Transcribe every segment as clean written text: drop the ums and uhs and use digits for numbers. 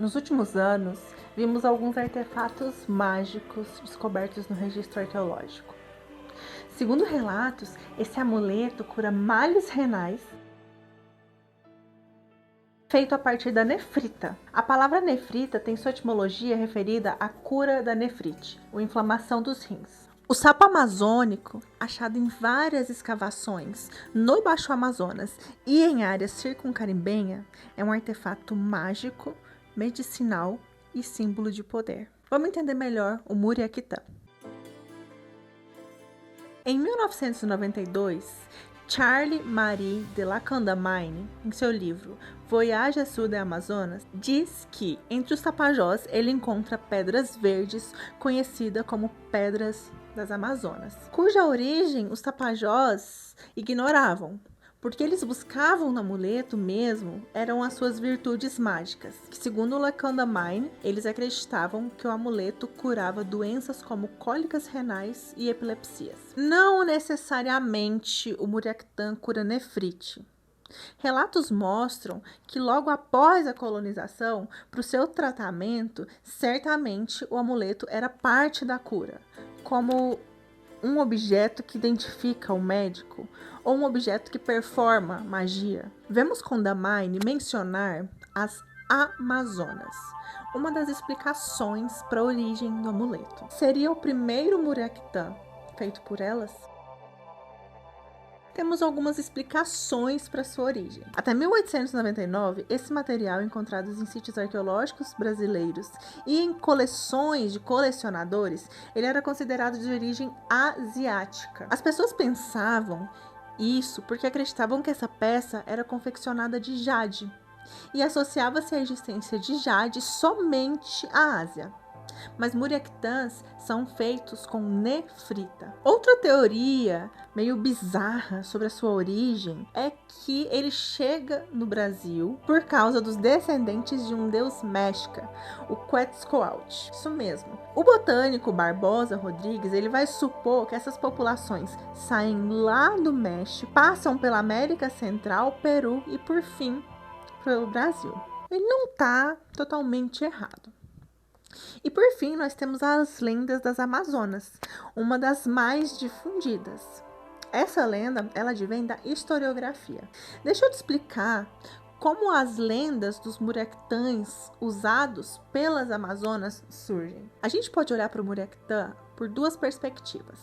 Nos últimos anos, vimos alguns artefatos mágicos descobertos no registro arqueológico. Segundo relatos, esse amuleto cura males renais, feito a partir da nefrita. A palavra nefrita tem sua etimologia referida à cura da nefrite, ou inflamação dos rins. O sapo amazônico, achado em várias escavações no Baixo Amazonas e em áreas circuncarimbenha, é um artefato mágico, medicinal e símbolo de poder. Vamos entender melhor o Muriaquitã. Em 1992, Charles Marie de la Condamine, em seu livro Voyage à Sul de Amazonas, diz que entre os tapajós ele encontra pedras verdes conhecidas como Pedras das Amazonas, cuja origem os tapajós ignoravam, porque eles buscavam no amuleto mesmo eram as suas virtudes mágicas, que segundo La Condamine, eles acreditavam que o amuleto curava doenças como cólicas renais e epilepsias. Não necessariamente o Muriaquitã cura nefrite. Relatos mostram que logo após a colonização, para o seu tratamento, certamente o amuleto era parte da cura, como um objeto que identifica o médico ou um objeto que performa magia. Vemos Condamine mencionar as Amazonas, uma das explicações para a origem do amuleto. Seria o primeiro Muriaquitã feito por elas? Temos algumas explicações para sua origem. Até 1899, esse material encontrado em sítios arqueológicos brasileiros e em coleções de colecionadores, ele era considerado de origem asiática. As pessoas pensavam isso porque acreditavam que essa peça era confeccionada de jade e associava-se à existência de jade somente à Ásia. Mas Muriaquitãs são feitos com nefrita. Outra teoria meio bizarra sobre a sua origem é que ele chega no Brasil por causa dos descendentes de um deus mexica, o Quetzalcoatl. Isso mesmo. O botânico Barbosa Rodrigues, ele vai supor que essas populações saem lá do México, passam pela América Central, Peru e por fim pelo Brasil. Ele não está totalmente errado. E por fim, nós temos as lendas das Amazonas, uma das mais difundidas. Essa lenda, ela advém da historiografia. Deixa eu te explicar como as lendas dos Muriaquitãs usados pelas Amazonas surgem. A gente pode olhar para o Muriaquitã por duas perspectivas: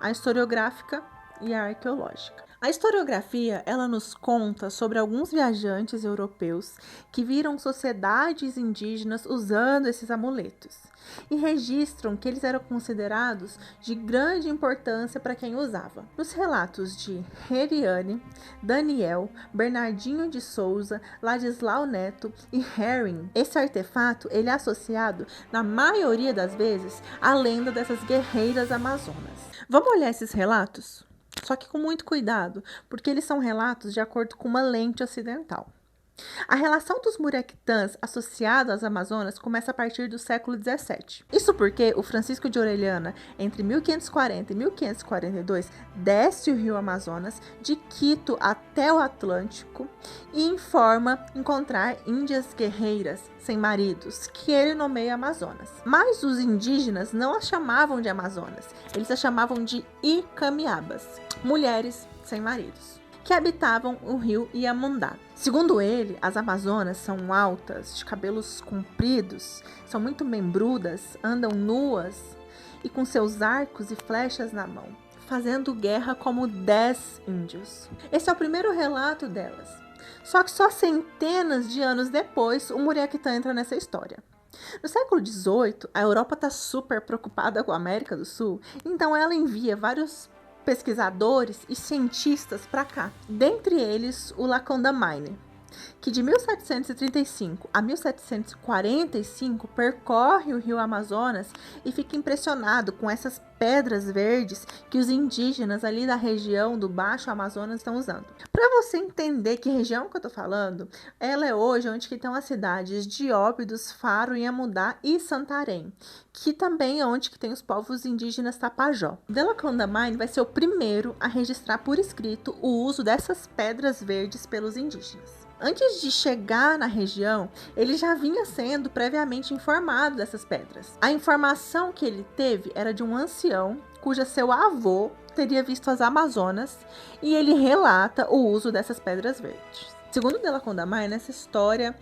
a historiográfica e a arqueológica. A historiografia, ela nos conta sobre alguns viajantes europeus que viram sociedades indígenas usando esses amuletos e registram que eles eram considerados de grande importância para quem usava. Nos relatos de Heriane, Daniel, Bernardinho de Souza, Ladislau Neto e Herring, esse artefato ele é associado, na maioria das vezes, à lenda dessas guerreiras amazonas. Vamos olhar esses relatos? Só que com muito cuidado, porque eles são relatos de acordo com uma lente ocidental. A relação dos Muriaquitãs associados às Amazonas começa a partir do século XVII. Isso porque o Francisco de Orellana, entre 1540 e 1542, desce o rio Amazonas de Quito até o Atlântico e informa encontrar índias guerreiras sem maridos, que ele nomeia Amazonas. Mas os indígenas não as chamavam de Amazonas, eles as chamavam de Icamiabas, mulheres sem maridos, que habitavam o rio Iamundá. Segundo ele, as Amazonas são altas, de cabelos compridos, são muito membrudas, andam nuas e com seus arcos e flechas na mão, fazendo guerra como 10 índios. Esse é o primeiro relato delas. Só que só centenas de anos depois, o Muriaquitã entra nessa história. No século XVIII, a Europa está super preocupada com a América do Sul, então ela envia vários pesquisadores e cientistas para cá, dentre eles o La Condamine, que de 1735 a 1745 percorre o rio Amazonas e fica impressionado com essas pedras verdes que os indígenas ali da região do Baixo Amazonas estão usando. Para você entender que região que eu estou falando, ela é hoje onde que estão as cidades de Óbidos, Faro, Inhamudá e Santarém, que também é onde que tem os povos indígenas Tapajó. De La Condamine vai ser o primeiro a registrar por escrito o uso dessas pedras verdes pelos indígenas. Antes de chegar na região, ele já vinha sendo previamente informado dessas pedras. A informação que ele teve era de um ancião, cuja seu avô teria visto as Amazonas, e ele relata o uso dessas pedras verdes. Segundo Della Condamine, nessa história,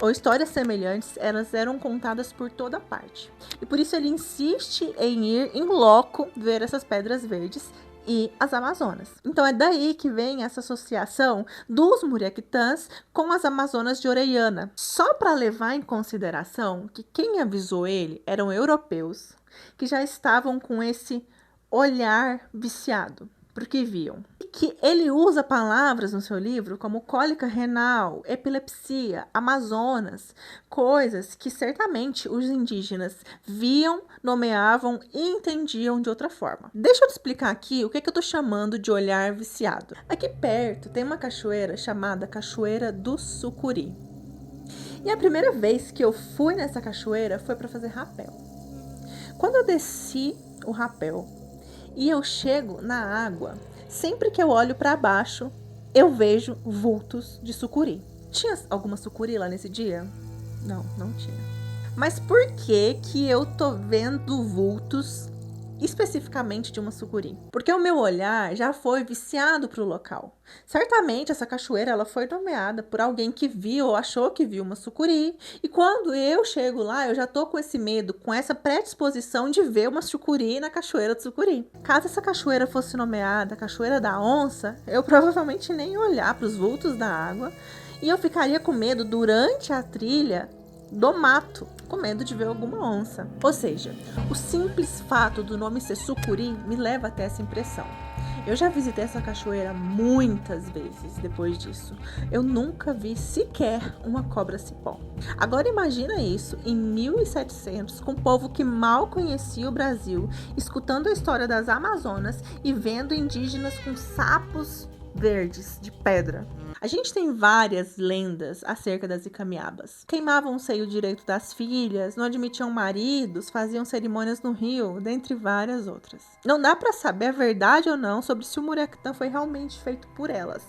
ou histórias semelhantes, elas eram contadas por toda parte. E por isso ele insiste em ir em loco ver essas pedras verdes e as Amazonas. Então é daí que vem essa associação dos Muriaquitãs com as Amazonas de Orellana. Só para levar em consideração que quem avisou ele eram europeus que já estavam com esse olhar viciado porque viam. E que ele usa palavras no seu livro como cólica renal, epilepsia, Amazonas, coisas que certamente os indígenas viam, nomeavam e entendiam de outra forma. Deixa eu te explicar aqui o que eu estou chamando de olhar viciado. Aqui perto tem uma cachoeira chamada Cachoeira do Sucuri. E a primeira vez que eu fui nessa cachoeira foi para fazer rapel. Quando eu desci o rapel, e eu chego na água, sempre que eu olho para baixo, eu vejo vultos de sucuri. Tinha alguma sucuri lá nesse dia? Não, não tinha. Mas por que eu tô vendo vultos especificamente de uma sucuri? Porque o meu olhar já foi viciado para o local. Certamente essa cachoeira ela foi nomeada por alguém que viu ou achou que viu uma sucuri. E quando eu chego lá, eu já tô com esse medo, com essa predisposição de ver uma sucuri na cachoeira do sucuri. Caso essa cachoeira fosse nomeada Cachoeira da Onça, eu provavelmente nem ia olhar para os vultos da água e eu ficaria com medo durante a trilha do mato, com medo de ver alguma onça. Ou seja, o simples fato do nome ser sucuri me leva até essa impressão. Eu já visitei essa cachoeira muitas vezes depois disso. Eu nunca vi sequer uma cobra-cipó. Agora imagina isso em 1700, com o povo que mal conhecia o Brasil, escutando a história das Amazonas e vendo indígenas com sapos verdes de pedra. A gente tem várias lendas acerca das Icamiabas. Queimavam o seio direito das filhas, não admitiam maridos, faziam cerimônias no rio, dentre várias outras. Não dá para saber a verdade ou não sobre se o Muriaquitã foi realmente feito por elas.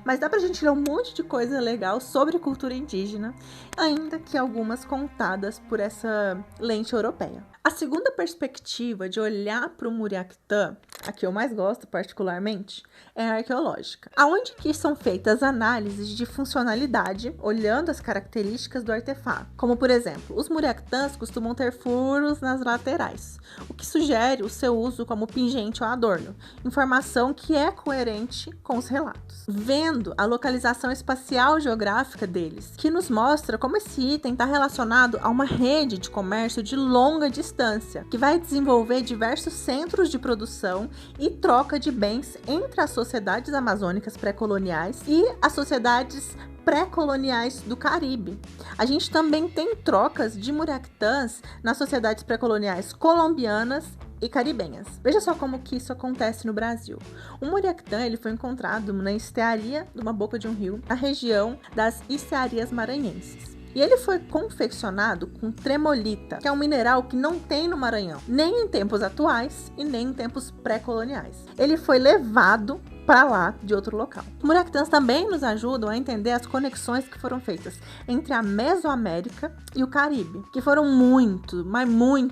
Mas dá pra gente ler um monte de coisa legal sobre cultura indígena, ainda que algumas contadas por essa lente europeia. A segunda perspectiva de olhar para o Muriaquitã, a que eu mais gosto particularmente, é a arqueológica, aonde que são feitas análises de funcionalidade, olhando as características do artefato. Como, por exemplo, os Muriaquitãs costumam ter furos nas laterais, o que sugere o seu uso como pingente ou adorno, informação que é coerente com os relatos. Vendo a localização espacial geográfica deles, que nos mostra como esse item está relacionado a uma rede de comércio de longa distância, que vai desenvolver diversos centros de produção e troca de bens entre as sociedades amazônicas pré-coloniais e as sociedades pré-coloniais do Caribe. A gente também tem trocas de Muriaquitãs nas sociedades pré-coloniais colombianas e caribenhas. Veja só como que isso acontece no Brasil. O Muriaquitã ele foi encontrado na estearia de uma boca de um rio, na região das estearias maranhenses. E ele foi confeccionado com tremolita, que é um mineral que não tem no Maranhão, nem em tempos atuais e nem em tempos pré-coloniais. Ele foi levado para lá de outro local. Os Muriaquitãs também nos ajudam a entender as conexões que foram feitas entre a Mesoamérica e o Caribe, que foram muito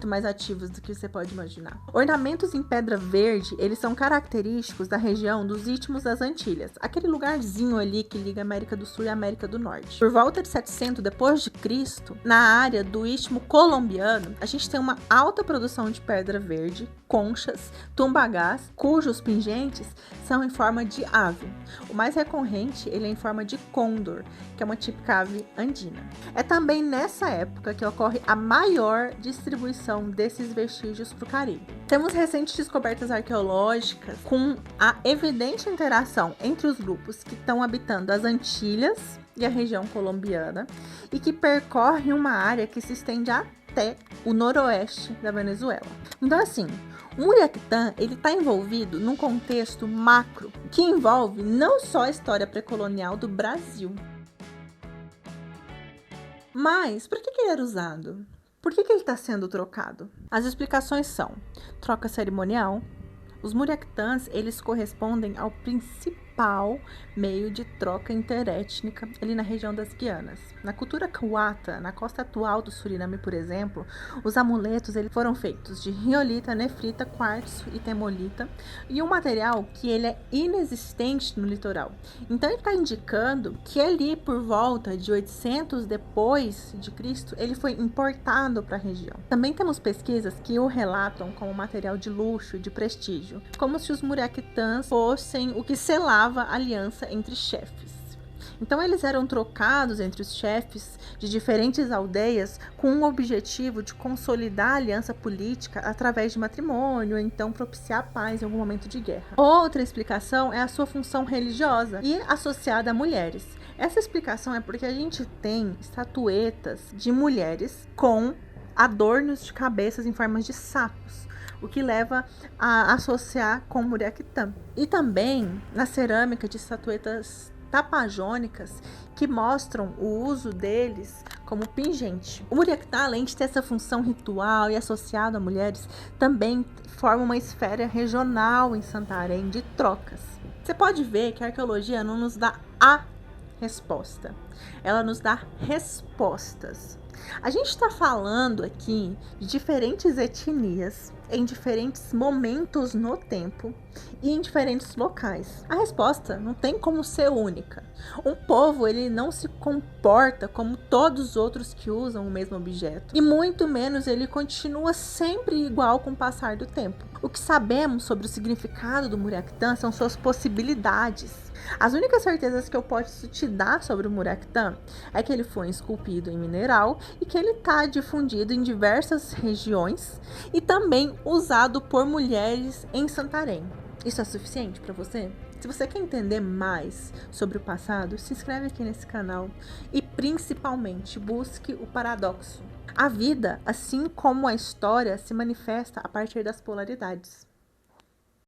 mais ativos do que você pode imaginar. Ornamentos em pedra verde, eles são característicos da região dos Istmos das Antilhas, aquele lugarzinho ali que liga a América do Sul e a América do Norte. Por volta de 700 depois de Cristo, na área do Istmo colombiano, a gente tem uma alta produção de pedra verde, conchas, tumbagás, cujos pingentes são em forma de ave. O mais recorrente, ele é em forma de côndor, que é uma típica ave andina. É também nessa época que ocorre a maior distribuição desses vestígios para o Caribe. Temos recentes descobertas arqueológicas com a evidente interação entre os grupos que estão habitando as Antilhas e a região colombiana e que percorre uma área que se estende até o noroeste da Venezuela. Então, assim, o Muriaquitã ele está envolvido num contexto macro que envolve não só a história pré-colonial do Brasil. Mas por que ele era usado? Por que ele está sendo trocado? As explicações são troca cerimonial. Os Muriaquitãs eles correspondem ao principal principal meio de troca interétnica ali na região das Guianas. Na cultura Kauata, na costa atual do Suriname, por exemplo, os amuletos eles foram feitos de riolita, nefrita, quartzo e temolita, e um material que ele é inexistente no litoral. Então ele está indicando que ali por volta de 800 depois de Cristo, ele foi importado para a região. Também temos pesquisas que o relatam como material de luxo, de prestígio, como se os muriaquitãs fossem o que selava a aliança entre chefes. Então eles eram trocados entre os chefes de diferentes aldeias com o objetivo de consolidar a aliança política através de matrimônio, ou então propiciar a paz em algum momento de guerra. Outra explicação é a sua função religiosa e associada a mulheres. Essa explicação é porque a gente tem estatuetas de mulheres com adornos de cabeças em formas de sapos, o que leva a associar com Muriaquitã. E também na cerâmica de estatuetas tapajônicas que mostram o uso deles como pingente. O Muriaquitã, além de ter essa função ritual e associado a mulheres, também forma uma esfera regional em Santarém de trocas. Você pode ver que a arqueologia não nos dá a resposta, ela nos dá respostas. A gente está falando aqui de diferentes etnias em diferentes momentos no tempo e em diferentes locais. A resposta não tem como ser única. Um povo ele não se comporta como todos os outros que usam o mesmo objeto, e muito menos ele continua sempre igual com o passar do tempo. O que sabemos sobre o significado do Muriaquitã são suas possibilidades. As únicas certezas que eu posso te dar sobre o Muriaquitã é que ele foi esculpido em mineral e que ele está difundido em diversas regiões e também usado por mulheres em Santarém. Isso é suficiente para você? Se você quer entender mais sobre o passado, se inscreve aqui nesse canal e principalmente busque o paradoxo. A vida, assim como a história, se manifesta a partir das polaridades.